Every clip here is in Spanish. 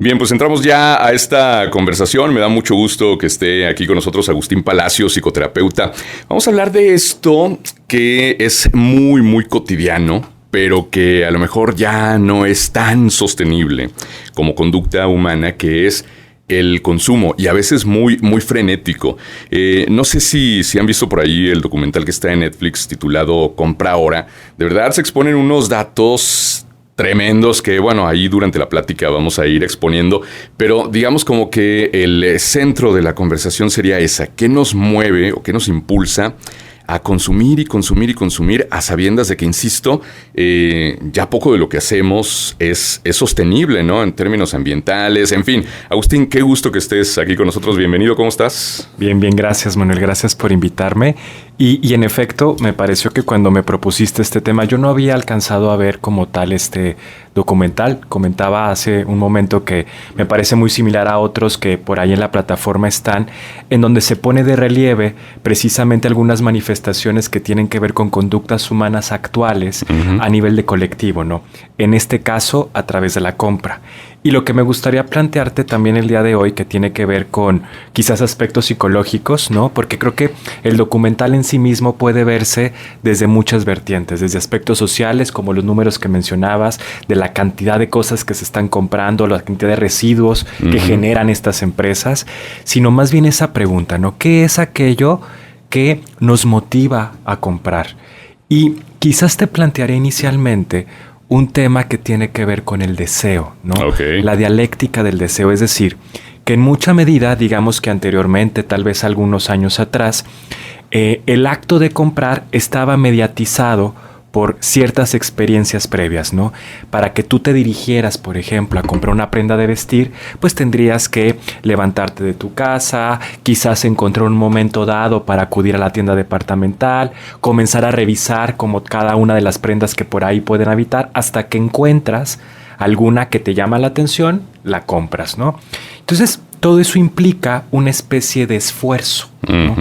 Bien, pues entramos ya a esta conversación. Me da mucho gusto que esté aquí con nosotros Agustín Palacio, psicoterapeuta. Vamos a hablar de esto que es muy, muy cotidiano, pero que a lo mejor ya no es tan sostenible como conducta humana, que es el consumo, y a veces muy, muy frenético. No sé si han visto por ahí el documental que está en Netflix titulado Compra Ahora. De verdad se exponen unos datos tremendos que, bueno, ahí durante la plática vamos a ir exponiendo, pero digamos como que el centro de la conversación sería esa: ¿qué nos mueve o qué nos impulsa a consumir y consumir y consumir, a sabiendas de que, insisto, ya poco de lo que hacemos es sostenible, ¿no? En términos ambientales, en fin. Agustín, qué gusto que estés aquí con nosotros. Bienvenido, ¿cómo estás? Bien, gracias, Manuel. Gracias por invitarme. Y en efecto, me pareció que cuando me propusiste este tema, yo no había alcanzado a ver como tal este documental. Comentaba hace un momento que me parece muy similar a otros que por ahí en la plataforma están, en donde se pone de relieve precisamente algunas manifestaciones que tienen que ver con conductas humanas actuales a nivel de colectivo, ¿no? En este caso, a través de la compra. Y lo que me gustaría plantearte también el día de hoy, que tiene que ver con quizás aspectos psicológicos, ¿no? Porque creo que el documental en sí mismo puede verse desde muchas vertientes, desde aspectos sociales, como los números que mencionabas, de la cantidad de cosas que se están comprando, la cantidad de residuos que generan estas empresas, sino más bien esa pregunta, ¿no? ¿Qué es aquello que nos motiva a comprar? Y quizás te plantearé inicialmente un tema que tiene que ver con el deseo, ¿no? Okay. La dialéctica del deseo, es decir, que en mucha medida, digamos que anteriormente, tal vez algunos años atrás, el acto de comprar estaba mediatizado por ciertas experiencias previas, ¿no? Para que tú te dirigieras, por ejemplo, a comprar una prenda de vestir, pues tendrías que levantarte de tu casa, quizás encontrar un momento dado para acudir a la tienda departamental, comenzar a revisar como cada una de las prendas que por ahí pueden habitar, hasta que encuentras alguna que te llama la atención, la compras, ¿no? Entonces, todo eso implica una especie de esfuerzo, ¿no?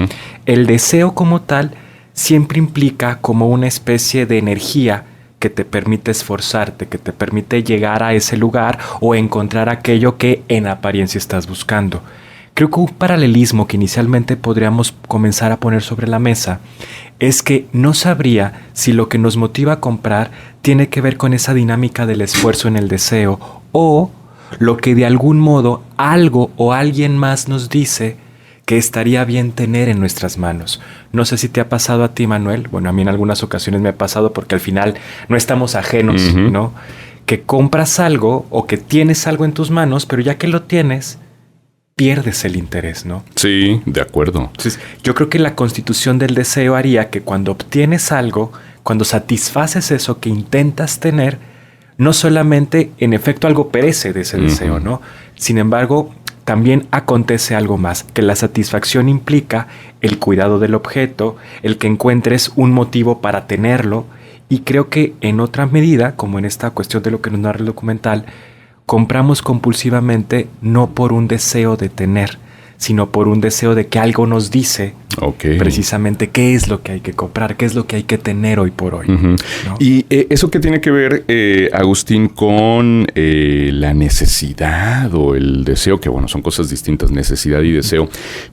El deseo como tal siempre implica como una especie de energía que te permite esforzarte, que te permite llegar a ese lugar o encontrar aquello que en apariencia estás buscando. Creo que un paralelismo que inicialmente podríamos comenzar a poner sobre la mesa es que no sabría si lo que nos motiva a comprar tiene que ver con esa dinámica del esfuerzo en el deseo, o lo que de algún modo algo o alguien más nos dice que estaría bien tener en nuestras manos. No sé si te ha pasado a ti, Manuel. Bueno, a mí en algunas ocasiones me ha pasado, porque al final no estamos ajenos, ¿no? Que compras algo o que tienes algo en tus manos, pero ya que lo tienes, pierdes el interés, ¿no? Sí, de acuerdo. Entonces, yo creo que la constitución del deseo haría que cuando obtienes algo, cuando satisfaces eso que intentas tener, no solamente en efecto algo perece de ese deseo, ¿no? Sin embargo, también acontece algo más, que la satisfacción implica el cuidado del objeto, el que encuentres un motivo para tenerlo, y creo que en otra medida, como en esta cuestión de lo que nos narra el documental, compramos compulsivamente no por un deseo de tener, sino por un deseo de que algo nos dice precisamente qué es lo que hay que comprar, qué es lo que hay que tener hoy por hoy, ¿no? Y eso que tiene que ver, Agustín, con la necesidad o el deseo, que bueno, son cosas distintas, necesidad y deseo,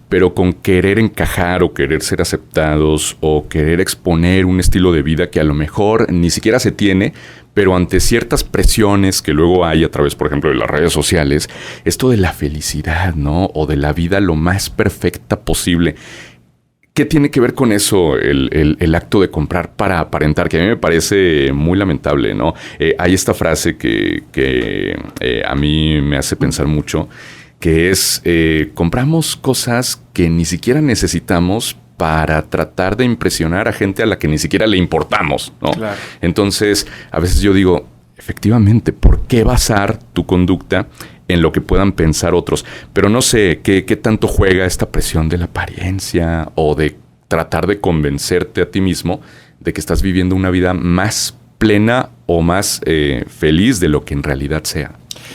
pero con querer encajar o querer ser aceptados o querer exponer un estilo de vida que a lo mejor ni siquiera se tiene, pero ante ciertas presiones que luego hay a través, por ejemplo, de las redes sociales, esto de la felicidad, ¿no? O de la vida lo más perfecta posible. ¿Qué tiene que ver con eso el acto de comprar para aparentar? Que a mí me parece muy lamentable, ¿no? Hay esta frase que a mí me hace pensar mucho, que es, compramos cosas que ni siquiera necesitamos para tratar de impresionar a gente a la que ni siquiera le importamos, ¿no? Claro. Entonces, a veces yo digo, efectivamente, ¿por qué basar tu conducta en lo que puedan pensar otros? Pero no sé qué tanto juega esta presión de la apariencia o de tratar de convencerte a ti mismo de que estás viviendo una vida más plena o más feliz de lo que en realidad sea.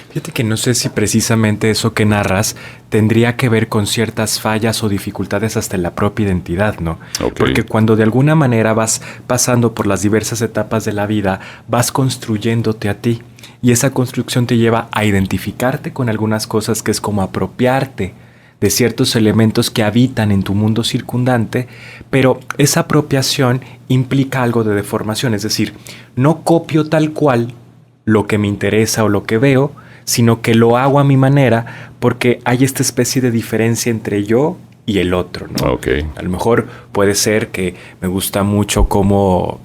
Fíjate que no sé si precisamente eso que narras tendría que ver con ciertas fallas o dificultades hasta en la propia identidad, ¿no? Okay. Porque cuando de alguna manera vas pasando por las diversas etapas de la vida, vas construyéndote a ti. Y esa construcción te lleva a identificarte con algunas cosas que es como apropiarte de ciertos elementos que habitan en tu mundo circundante, pero esa apropiación implica algo de deformación, es decir, no copio tal cual lo que me interesa o lo que veo, sino que lo hago a mi manera porque hay esta especie de diferencia entre yo y el otro, ¿no? Okay. A lo mejor puede ser que me gusta mucho cómo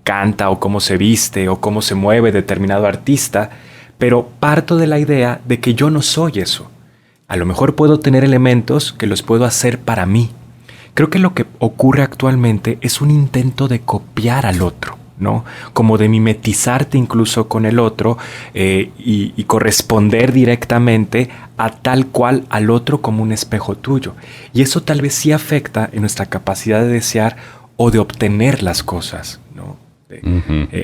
canta o cómo se viste o cómo se mueve determinado artista, pero parto de la idea de que yo no soy eso. A lo mejor puedo tener elementos que los puedo hacer para mí. Creo que lo que ocurre actualmente es un intento de copiar al otro, ¿no? Como de mimetizarte incluso con el otro y corresponder directamente a tal cual al otro como un espejo tuyo. Y eso tal vez sí afecta en nuestra capacidad de desear o de obtener las cosas, ¿no?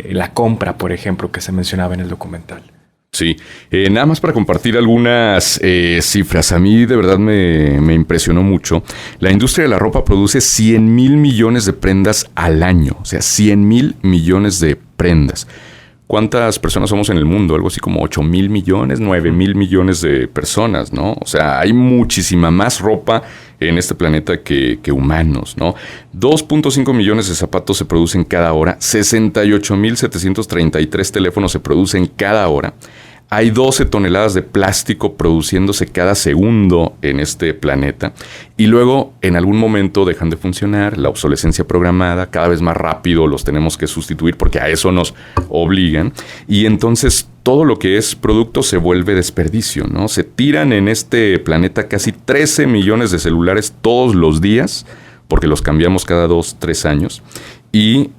La compra, por ejemplo, que se mencionaba en el documental. Sí, nada más para compartir algunas cifras. A mí de verdad me impresionó mucho. La industria de la ropa produce 100,000 millones de prendas al año. O sea, 100,000 millones de prendas. ¿Cuántas personas somos en el mundo? Algo así como 8,000 millones, 9,000 millones de personas, ¿no? O sea, hay muchísima más ropa en este planeta que humanos, ¿no? 2.5 millones de zapatos se producen cada hora, 68,733 teléfonos se producen cada hora. Hay 12 toneladas de plástico produciéndose cada segundo en este planeta y luego en algún momento dejan de funcionar, la obsolescencia programada, cada vez más rápido los tenemos que sustituir porque a eso nos obligan y entonces todo lo que es producto se vuelve desperdicio, ¿no? Se tiran en este planeta casi 13 millones de celulares todos los días porque los cambiamos cada 2-3 años y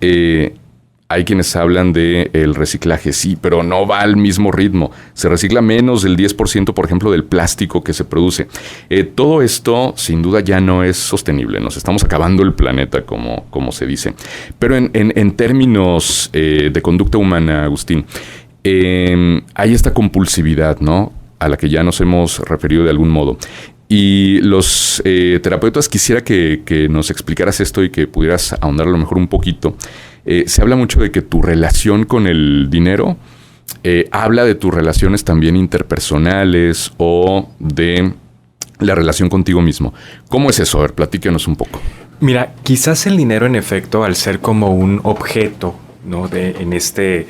hay quienes hablan del reciclaje, sí, pero no va al mismo ritmo. Se recicla menos del 10%, por ejemplo, del plástico que se produce. Todo esto, sin duda, ya no es sostenible. Nos estamos acabando el planeta, como se dice. Pero en términos de conducta humana, Agustín, hay esta compulsividad, ¿no? A la que ya nos hemos referido de algún modo. Y los terapeutas quisiera que nos explicaras esto y que pudieras ahondar a lo mejor un poquito. Se habla mucho de que tu relación con el dinero habla de tus relaciones también interpersonales o de la relación contigo mismo. ¿Cómo es eso? A ver, platícanos un poco. Mira, quizás el dinero en efecto, al ser como un objeto, ¿no? en este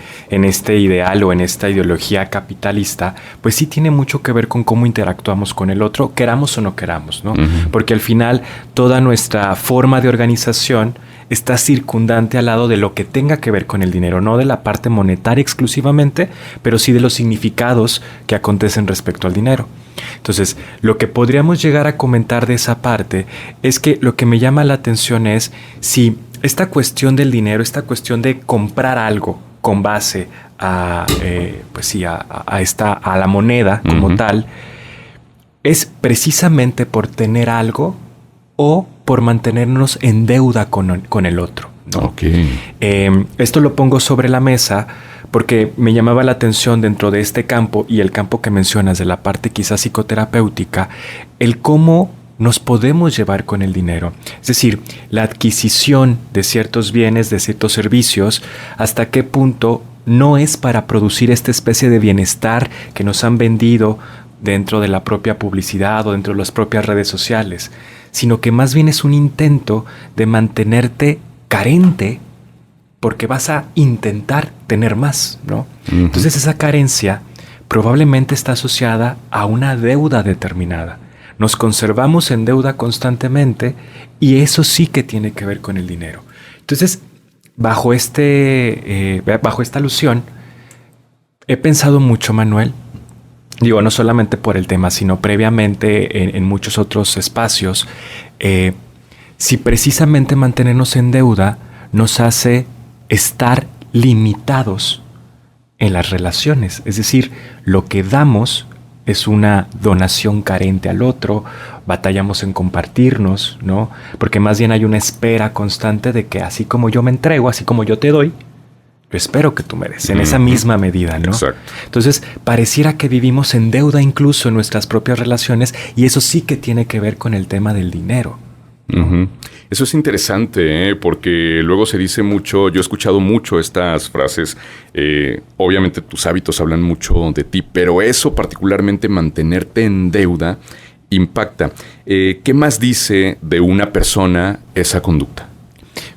ideal o en esta ideología capitalista, pues sí tiene mucho que ver con cómo interactuamos con el otro, queramos o no queramos, ¿no? Uh-huh. Porque al final toda nuestra forma de organización está circundante al lado de lo que tenga que ver con el dinero, no de la parte monetaria exclusivamente, pero sí de los significados que acontecen respecto al dinero. Entonces, lo que podríamos llegar a comentar de esa parte es que lo que me llama la atención es si esta cuestión del dinero, esta cuestión de comprar algo con base a, a la moneda como uh-huh. tal, es precisamente por tener algo o por mantenernos en deuda con el otro, ¿no? Okay. Esto lo pongo sobre la mesa porque me llamaba la atención dentro de este campo y el campo que mencionas de la parte quizás psicoterapéutica, el cómo nos podemos llevar con el dinero. Es decir, la adquisición de ciertos bienes, de ciertos servicios, hasta qué punto no es para producir esta especie de bienestar que nos han vendido dentro de la propia publicidad o dentro de las propias redes sociales, sino que más bien es un intento de mantenerte carente porque vas a intentar tener más, ¿no? Uh-huh. Entonces esa carencia probablemente está asociada a una deuda determinada. Nos conservamos en deuda constantemente y eso sí que tiene que ver con el dinero. Entonces, bajo esta alusión, he pensado mucho, Manuel, digo, no solamente por el tema, sino previamente en muchos otros espacios, si precisamente mantenernos en deuda nos hace estar limitados en las relaciones. Es decir, lo que damos es una donación carente al otro, batallamos en compartirnos, ¿no? Porque más bien hay una espera constante de que así como yo me entrego, así como yo te doy, Yo espero que tú me des, en esa misma medida, ¿no? Exacto. Entonces, pareciera que vivimos en deuda incluso en nuestras propias relaciones, y eso sí que tiene que ver con el tema del dinero. Uh-huh. Eso es interesante, porque luego se dice mucho, yo he escuchado mucho estas frases, obviamente tus hábitos hablan mucho de ti, pero eso particularmente mantenerte en deuda impacta. ¿Qué más dice de una persona esa conducta?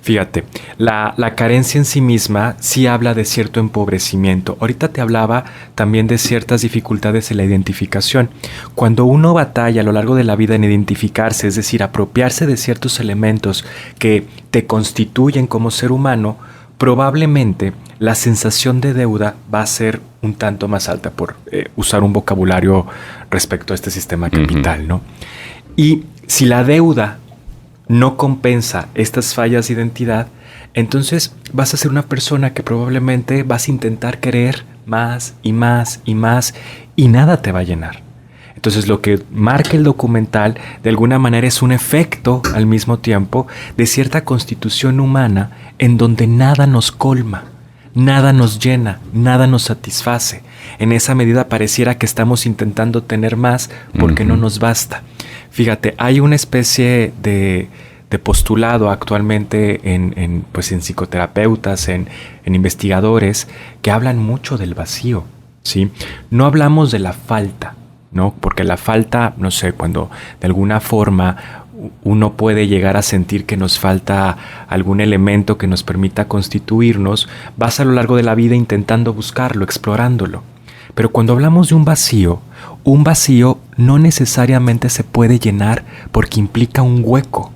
Fíjate, la carencia en sí misma sí habla de cierto empobrecimiento. Ahorita te hablaba también de ciertas dificultades en la identificación. Cuando uno batalla a lo largo de la vida en identificarse, es decir, apropiarse de ciertos elementos que te constituyen como ser humano, probablemente la sensación de deuda va a ser un tanto más alta, por usar un vocabulario respecto a este sistema capital, ¿no? Y si la deuda no compensa estas fallas de identidad, entonces vas a ser una persona que probablemente vas a intentar querer más y más y más, y nada te va a llenar. Entonces lo que marca el documental de alguna manera es un efecto al mismo tiempo de cierta constitución humana en donde nada nos colma, nada nos llena, nada nos satisface. En esa medida pareciera que estamos intentando tener más porque no nos basta. Fíjate, hay una especie de postulado actualmente en psicoterapeutas, en investigadores, que hablan mucho del vacío, ¿sí? No hablamos de la falta, ¿no? Porque la falta, no sé, cuando de alguna forma uno puede llegar a sentir que nos falta algún elemento que nos permita constituirnos, vas a lo largo de la vida intentando buscarlo, explorándolo. Pero cuando hablamos de un vacío no necesariamente se puede llenar porque implica un hueco,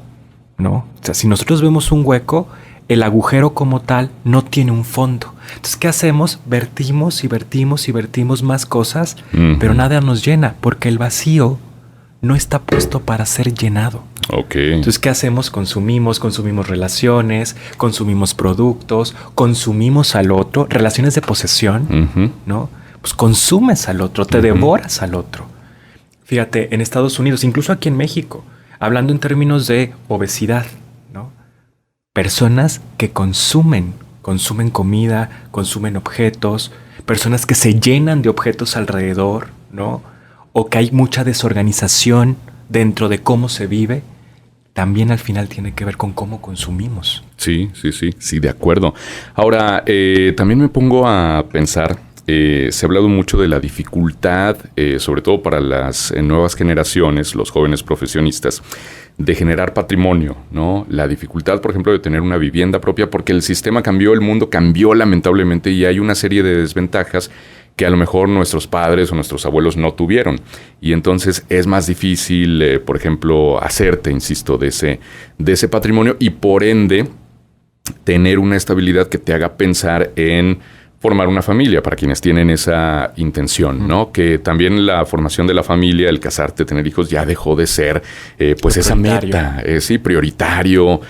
¿no? O sea, si nosotros vemos un hueco, el agujero como tal no tiene un fondo. Entonces, ¿qué hacemos? Vertimos y vertimos y vertimos más cosas, pero nada nos llena porque el vacío no está puesto para ser llenado. Okay. Entonces, ¿qué hacemos? Consumimos relaciones, consumimos productos, consumimos al otro, relaciones de posesión, ¿no? Pues consumes al otro, te devoras al otro. Fíjate, en Estados Unidos, incluso aquí en México, hablando en términos de obesidad, ¿no? Personas que consumen comida, consumen objetos, personas que se llenan de objetos alrededor, ¿no? O que hay mucha desorganización dentro de cómo se vive, también al final tiene que ver con cómo consumimos. Sí, de acuerdo. Ahora, también me pongo a pensar, se ha hablado mucho de la dificultad, sobre todo para las nuevas generaciones, los jóvenes profesionistas, de generar patrimonio, ¿no? La dificultad, por ejemplo, de tener una vivienda propia, porque el sistema cambió, el mundo cambió lamentablemente, y hay una serie de desventajas que a lo mejor nuestros padres o nuestros abuelos no tuvieron. Y entonces es más difícil, por ejemplo, hacerte, insisto, de ese patrimonio, y por ende tener una estabilidad que te haga pensar en formar una familia para quienes tienen esa intención, ¿no? Que también la formación de la familia, el casarte, tener hijos, ya dejó de ser pues esa meta, sí, prioritario,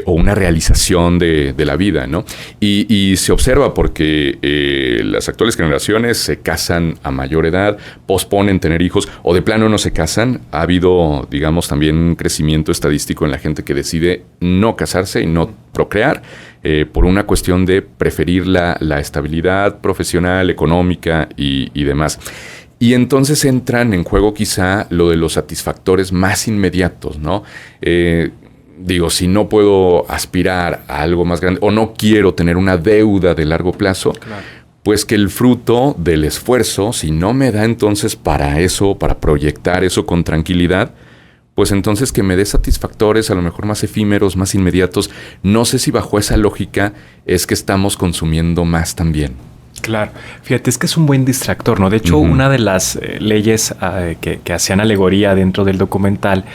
o una realización de la vida, ¿no? Y se observa porque las actuales generaciones se casan a mayor edad, posponen tener hijos, o de plano no se casan. Ha habido, digamos, también un crecimiento estadístico en la gente que decide no casarse y no procrear, por una cuestión de preferir la estabilidad profesional, económica y demás. Y entonces entran en juego quizá lo de los satisfactores más inmediatos, ¿no? Digo, si no puedo aspirar a algo más grande o no quiero tener una deuda de largo plazo, claro, pues que el fruto del esfuerzo, si no me da entonces para eso, para proyectar eso con tranquilidad, pues entonces que me dé satisfactores a lo mejor más efímeros, más inmediatos. No sé si bajo esa lógica es que estamos consumiendo más también. Claro, fíjate, es que es un buen distractor, ¿no? De hecho, una de las leyes que hacían alegoría dentro del documental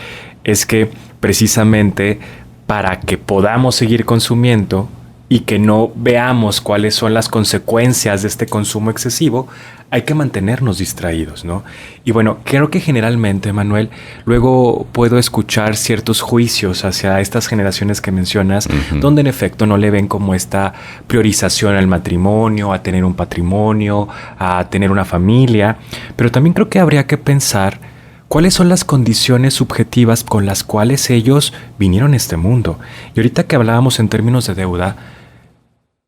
es que precisamente para que podamos seguir consumiendo y que no veamos cuáles son las consecuencias de este consumo excesivo, hay que mantenernos distraídos, ¿no? Y bueno, creo que generalmente, Manuel, luego puedo escuchar ciertos juicios hacia estas generaciones que mencionas, donde en efecto no le ven como esta priorización al matrimonio, a tener un patrimonio, a tener una familia, pero también creo que habría que pensar cuáles son las condiciones subjetivas con las cuales ellos vinieron a este mundo. Y ahorita que hablábamos en términos de deuda,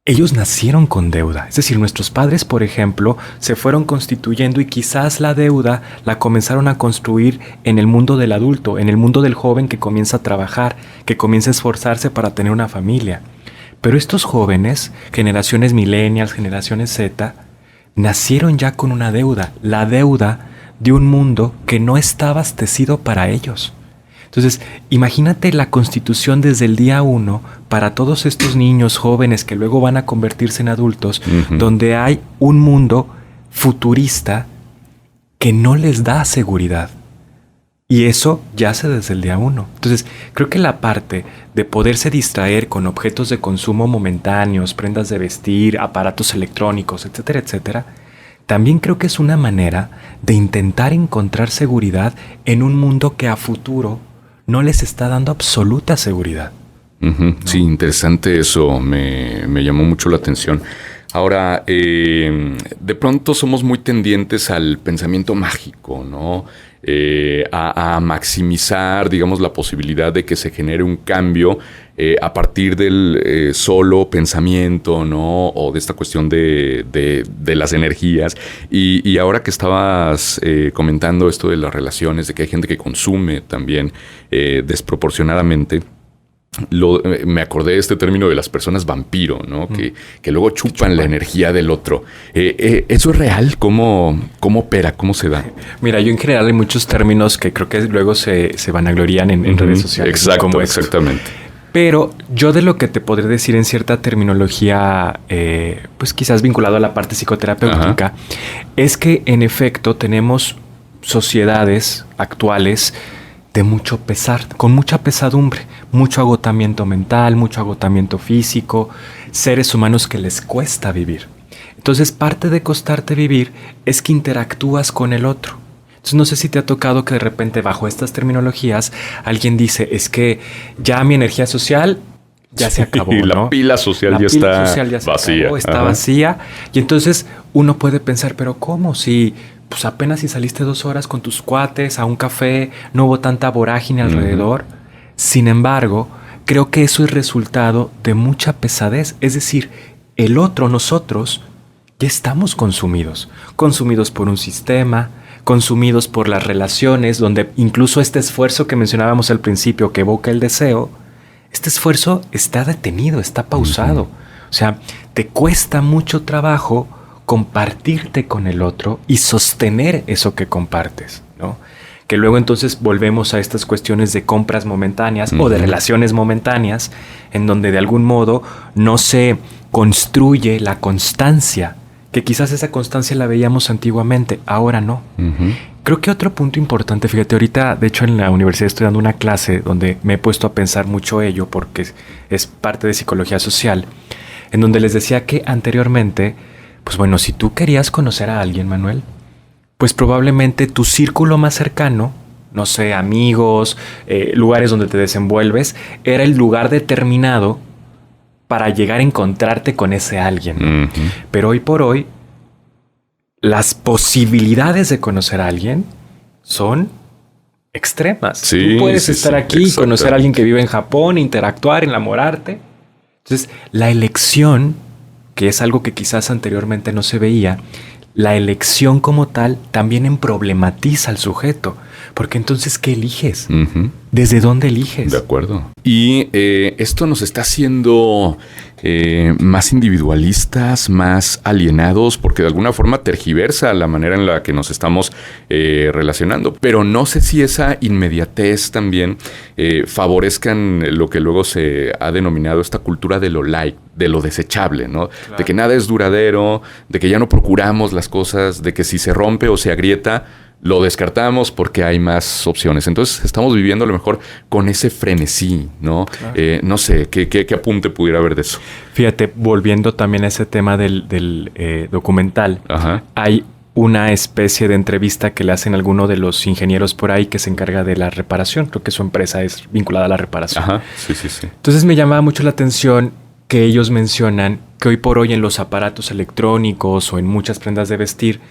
ellos nacieron con deuda. Es decir, nuestros padres, por ejemplo, se fueron constituyendo y quizás la deuda la comenzaron a construir en el mundo del adulto, en el mundo del joven que comienza a trabajar, que comienza a esforzarse para tener una familia. Pero estos jóvenes, generaciones millennials, generaciones Z, nacieron ya con una deuda, la deuda de un mundo que no está abastecido para ellos. Entonces, imagínate la constitución desde el día 1 para todos estos niños jóvenes que luego van a convertirse en adultos, donde hay un mundo futurista que no les da seguridad. Y eso yace desde el día 1. Entonces, creo que la parte de poderse distraer con objetos de consumo momentáneos, prendas de vestir, aparatos electrónicos, etcétera, etcétera, también creo que es una manera de intentar encontrar seguridad en un mundo que a futuro no les está dando absoluta seguridad. ¿No? Sí, interesante eso, me llamó mucho la atención. Ahora, de pronto somos muy tendientes al pensamiento mágico, ¿no? A maximizar, digamos, la posibilidad de que se genere un cambio a partir del solo pensamiento, ¿no? O de esta cuestión de las energías. Y ahora que estabas comentando esto de las relaciones, de que hay gente que consume también desproporcionadamente, me acordé de este término de las personas vampiro, ¿no? Que luego chupan la energía del otro. ¿Eso es real? ¿Cómo opera? ¿Cómo se da? Mira, yo en general hay muchos términos que creo que luego se vanaglorían en redes sociales. Exacto, como exactamente. Pero yo de lo que te podré decir en cierta terminología, pues quizás vinculado a la parte psicoterapéutica, es que en efecto tenemos sociedades actuales de mucho pesar, con mucha pesadumbre, mucho agotamiento mental, mucho agotamiento físico, seres humanos que les cuesta vivir. Entonces, parte de costarte vivir es que interactúas con el otro. Entonces, no sé si te ha tocado que de repente bajo estas terminologías alguien dice, es que ya mi energía social ya se acabó, ¿no? La pila social ya está vacía. Acabó, está vacía. Y entonces uno puede pensar, pero ¿cómo? Si pues apenas si saliste 2 horas con tus cuates a un café, no hubo tanta vorágine alrededor. Sin embargo, creo que eso es resultado de mucha pesadez. Es decir, el otro, nosotros, ya estamos consumidos. Consumidos por un sistema, consumidos por las relaciones, donde incluso este esfuerzo que mencionábamos al principio, que evoca el deseo, este esfuerzo está detenido, está pausado. O sea, te cuesta mucho trabajo compartirte con el otro y sostener eso que compartes, ¿no? Que luego entonces volvemos a estas cuestiones de compras momentáneas o de relaciones momentáneas, en donde de algún modo no se construye la constancia, que quizás esa constancia la veíamos antiguamente, ahora no. Creo que otro punto importante, fíjate, ahorita de hecho en la universidad estoy dando una clase donde me he puesto a pensar mucho ello porque es parte de psicología social, en donde les decía que anteriormente, pues bueno, si tú querías conocer a alguien, Manuel, pues probablemente tu círculo más cercano, no sé, amigos, lugares donde te desenvuelves, era el lugar determinado para llegar a encontrarte con ese alguien. Pero hoy por hoy, las posibilidades de conocer a alguien son extremas. Sí, tú puedes estar aquí y conocer a alguien que vive en Japón, interactuar, enamorarte. Entonces, la elección, que es algo que quizás anteriormente no se veía, la elección como tal también problematiza al sujeto. Porque entonces, ¿qué eliges? ¿Desde dónde eliges? De acuerdo. Y esto nos está haciendo más individualistas, más alienados, porque de alguna forma tergiversa la manera en la que nos estamos relacionando. Pero no sé si esa inmediatez también favorezcan lo que luego se ha denominado esta cultura de lo light, de lo desechable, ¿no? Claro. De que nada es duradero, de que ya no procuramos las cosas, de que si se rompe o se agrieta, lo descartamos porque hay más opciones. Entonces estamos viviendo a lo mejor con ese frenesí, ¿no? Claro. No sé, ¿qué apunte pudiera haber de eso? Fíjate, volviendo también a ese tema del documental, hay una especie de entrevista que le hacen alguno de los ingenieros por ahí que se encarga de la reparación. Creo que su empresa es vinculada a la reparación. Sí. Entonces me llamaba mucho la atención que ellos mencionan que hoy por hoy en los aparatos electrónicos o en muchas prendas de vestir,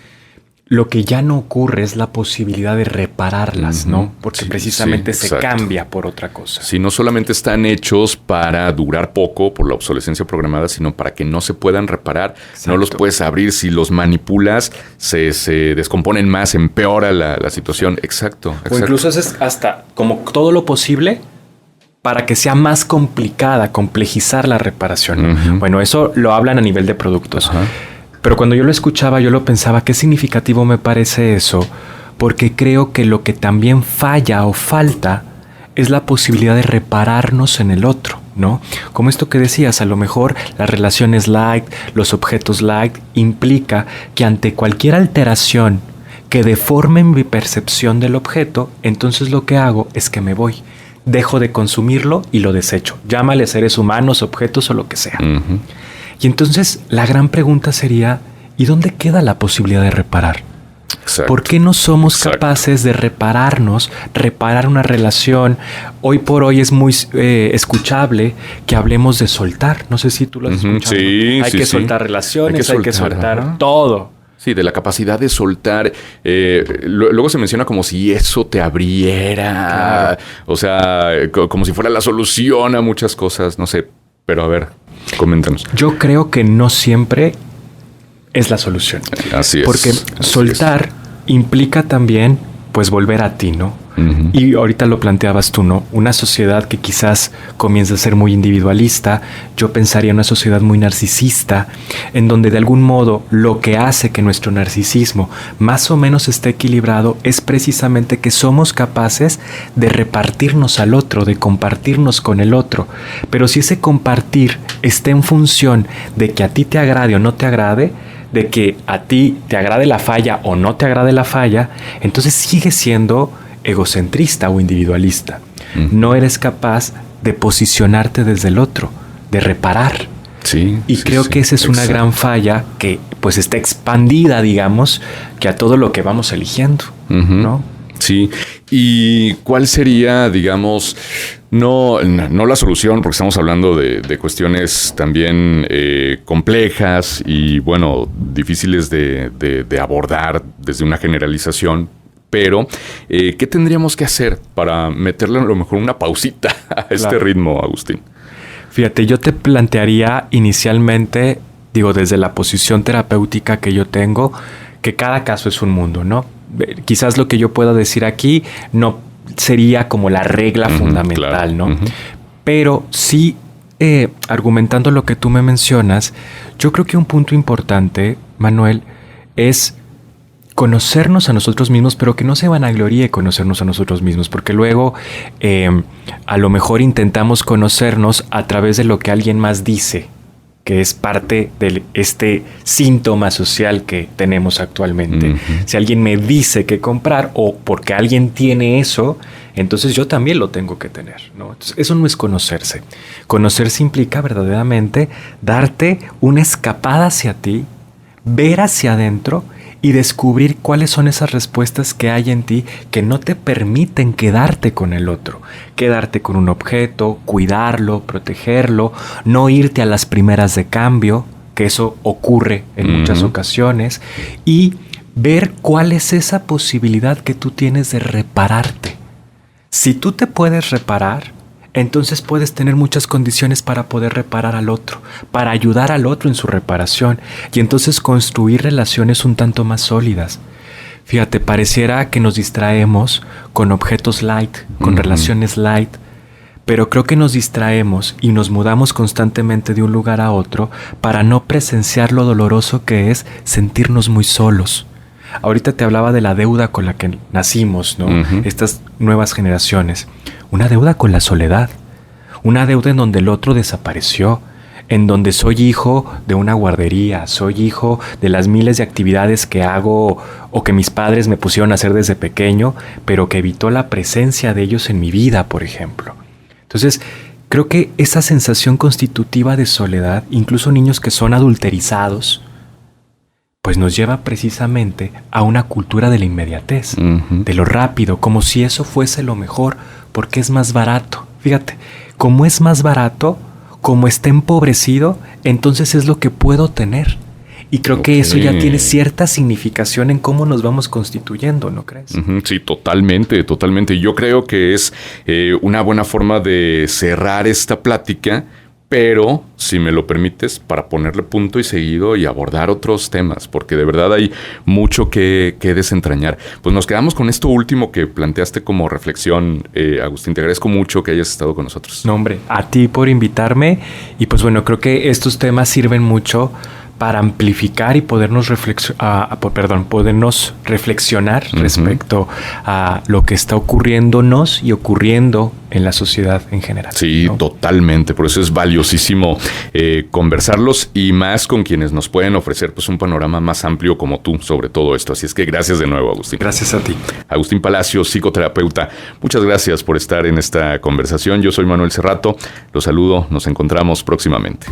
lo que ya no ocurre es la posibilidad de repararlas, ¿no? Porque precisamente se cambia por otra cosa. Sí, no solamente están hechos para durar poco por la obsolescencia programada, sino para que no se puedan reparar. Exacto. No los puedes abrir. Si los manipulas, se descomponen más, empeora la situación. Exacto. O incluso haces hasta como todo lo posible para que sea más complicada, complejizar la reparación, ¿no? Bueno, eso lo hablan a nivel de productos. Pero cuando yo lo escuchaba, yo lo pensaba, qué significativo me parece eso, porque creo que lo que también falla o falta es la posibilidad de repararnos en el otro, ¿no? Como esto que decías, a lo mejor las relaciones light, los objetos light, implica que ante cualquier alteración que deforme mi percepción del objeto, entonces lo que hago es que me voy. Dejo de consumirlo y lo desecho. Llámale seres humanos, objetos o lo que sea. Y entonces la gran pregunta sería, ¿y dónde queda la posibilidad de reparar? Exacto. ¿Por qué no somos capaces de repararnos, reparar una relación? Hoy por hoy es muy escuchable que hablemos de soltar. No sé si tú lo has escuchado. Sí, hay que soltar relaciones, hay que soltar todo. Sí, de la capacidad de soltar. Luego se menciona como si eso te abriera. Claro. O sea, como si fuera la solución a muchas cosas. No sé, pero a ver, coméntanos. Yo creo que no siempre es la solución. Así es. Porque soltar implica también, pues, volver a ti, ¿no? Y ahorita lo planteabas tú, ¿no? Una sociedad que quizás comienza a ser muy individualista, yo pensaría en una sociedad muy narcisista, en donde de algún modo lo que hace que nuestro narcisismo más o menos esté equilibrado es precisamente que somos capaces de repartirnos al otro, de compartirnos con el otro. Pero si ese compartir está en función de que a ti te agrade o no te agrade, de que a ti te agrade la falla o no te agrade la falla, entonces sigue siendo egocentrista o individualista. No eres capaz de posicionarte desde el otro, de reparar. Sí, y creo que esa es una gran falla que pues está expandida, digamos, que a todo lo que vamos eligiendo, ¿no? Sí. ¿Y cuál sería, digamos, no la solución, porque estamos hablando de cuestiones también complejas y, bueno, difíciles de abordar desde una generalización? Pero, ¿qué tendríamos que hacer para meterle a lo mejor una pausita a este ritmo, Agustín? Fíjate, yo te plantearía inicialmente, digo, desde la posición terapéutica que yo tengo, que cada caso es un mundo, ¿no? Quizás lo que yo pueda decir aquí no sería como la regla fundamental, claro, ¿no? Pero sí, argumentando lo que tú me mencionas, yo creo que un punto importante, Manuel, es conocernos a nosotros mismos, pero que no se vanagloríe conocernos a nosotros mismos, porque luego a lo mejor intentamos conocernos a través de lo que alguien más dice, que es parte de este síntoma social que tenemos actualmente. Si alguien me dice qué comprar o porque alguien tiene eso, entonces yo también lo tengo que tener, ¿no? Entonces, eso no es conocerse. Conocerse implica verdaderamente darte una escapada hacia ti, ver hacia adentro y descubrir cuáles son esas respuestas que hay en ti que no te permiten quedarte con el otro, quedarte con un objeto, cuidarlo, protegerlo, no irte a las primeras de cambio, que eso ocurre en muchas ocasiones, y ver cuál es esa posibilidad que tú tienes de repararte. Si tú te puedes reparar, entonces puedes tener muchas condiciones para poder reparar al otro, para ayudar al otro en su reparación y entonces construir relaciones un tanto más sólidas. Fíjate, pareciera que nos distraemos con objetos light, con relaciones light, pero creo que nos distraemos y nos mudamos constantemente de un lugar a otro para no presenciar lo doloroso que es sentirnos muy solos. Ahorita te hablaba de la deuda con la que nacimos, ¿no? Estas nuevas generaciones. Una deuda con la soledad. Una deuda en donde el otro desapareció. En donde soy hijo de una guardería. Soy hijo de las miles de actividades que hago o que mis padres me pusieron a hacer desde pequeño, pero que evitó la presencia de ellos en mi vida, por ejemplo. Entonces, creo que esa sensación constitutiva de soledad, incluso niños que son adulterizados, pues nos lleva precisamente a una cultura de la inmediatez, de lo rápido, como si eso fuese lo mejor, porque es más barato. Fíjate, como es más barato, como está empobrecido, entonces es lo que puedo tener. Y creo que eso ya tiene cierta significación en cómo nos vamos constituyendo, ¿no crees? Sí, totalmente, totalmente. Yo creo que es una buena forma de cerrar esta plática, pero, si me lo permites, para ponerle punto y seguido y abordar otros temas, porque de verdad hay mucho que desentrañar. Pues nos quedamos con esto último que planteaste como reflexión, Agustín. Te agradezco mucho que hayas estado con nosotros. No, hombre, a ti por invitarme. Y pues bueno, creo que estos temas sirven mucho para amplificar y podernos reflexionar respecto a lo que está ocurriéndonos y ocurriendo en la sociedad en general. Sí, ¿no? Totalmente. Por eso es valiosísimo conversarlos, y más con quienes nos pueden ofrecer pues un panorama más amplio como tú sobre todo esto. Así es que gracias de nuevo, Agustín. Gracias a ti. Agustín Palacios, psicoterapeuta. Muchas gracias por estar en esta conversación. Yo soy Manuel Cerrato. Los saludo. Nos encontramos próximamente.